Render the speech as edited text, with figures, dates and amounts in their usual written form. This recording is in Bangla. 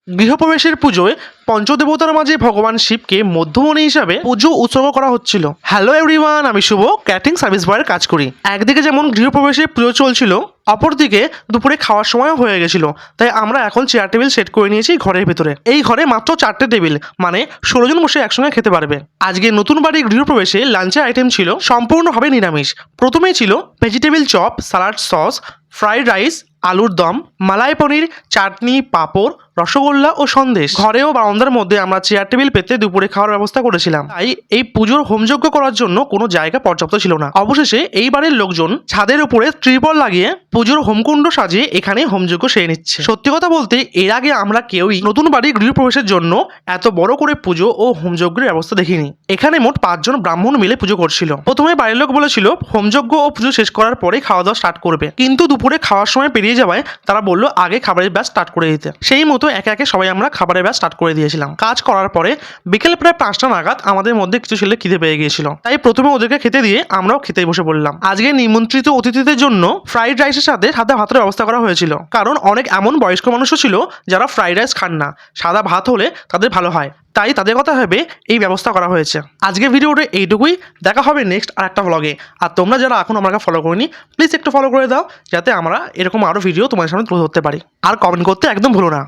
গৃহপ্রবেশের পুজোয় পঞ্চদেবতার মাঝে ভগবান শিবকে মধ্যমণি হিসাবে পুজো উৎসর্গ করা হচ্ছিল। হ্যালো এভরিওয়ান, আমি শুভ ক্যাটারিং সার্ভিস বয়ের কাজ করি। একদিকে যেমন গৃহপ্রবেশের পুজো চলছিল, অপরদিকে দুপুরে খাওয়ার সময়ও হয়ে গেছিল। তাই আমরা এখন চেয়ার টেবিল সেট করে নিয়েছি ঘরের ভেতরে। এই ঘরে মাত্র 4টে টেবিল, মানে 16 জন বসে একসঙ্গে খেতে পারবে। আজকে নতুন বাড়ির গৃহপ্রবেশে লাঞ্চের আইটেম ছিল সম্পূর্ণভাবে নিরামিষ। প্রথমেই ছিল vegetable chop, salad sauce, fried rice, আলুর দম, মালাই পনির, চাটনি, পাঁপড়, রসগোল্লা ও সন্দেশ। ঘরে ও বারান্দার মধ্যে আমরা চেয়ার টেবিল পেতে দুপুরে খাওয়ার ব্যবস্থা করেছিলাম। তাই এই পুজোর হোমযজ্ঞ করার জন্য কোনো জায়গা পর্যাপ্ত ছিল না। অবশেষে এই বাড়ির লোকজন ছাদের উপরে ত্রিপল লাগিয়ে পুজোর হোমকুণ্ড সাজিয়ে এখানে হোমযজ্ঞ সেরে নিচ্ছে। সত্যি কথা বলতে এর আগে আমরা কেউই নতুন বাড়ি গৃহপ্রবেশের জন্য এত বড় করে পুজো ও হোমযজ্ঞের ব্যবস্থা দেখিনি। এখানে মোট 5 জন ব্রাহ্মণ মিলে পুজো করছিল। প্রথমে বাড়ির লোক বলেছিল হোমযজ্ঞ ও পুজো শেষ করার পরে খাওয়া দাওয়া স্টার্ট করবে, কিন্তু দুপুরে খাওয়ার সময় পেরিয়ে যাওয়ায় তারা বললো আগে খাবারের ব্যাচ স্টার্ট করে দিতে। সেই মতো একে একে সবাই আমরা খাবারের ব্যাচ স্টার্ট করে দিয়েছিলাম। কাজ করার পরে বিকেল প্রায় 5টা নাগাদ আমাদের মধ্যে কিছু ছেলে খিদে পেয়ে গিয়েছিল। তাই প্রথমে ওদেরকে খেতে দিয়ে আমরাও খেতে বসে পড়লাম। আজকে নিমন্ত্রিত অতিথিদের জন্য ফ্রাইড রাইসের সাথে সাদা ভাতের ব্যবস্থা করা হয়েছিল, কারণ অনেক এমন বয়স্ক মানুষও ছিল যারা ফ্রাইড রাইস খান না, সাদা ভাত হলে তাদের ভালো হয়। তাই তাদের কথা ভেবে এই ব্যবস্থা করা হয়েছে। আজকে ভিডিওটা এইটুকুই, দেখা হবে নেক্সট আর একটা ব্লগে। আর তোমরা যারা এখন আমাকে ফলো করেনি, প্লিজ একটু ফলো করে দাও, যাতে আমরা এরকম আরও ভিডিও তোমাদের সামনে তুলে ধরতে পারি। আর কমেন্ট করতে একদম ভুলো না।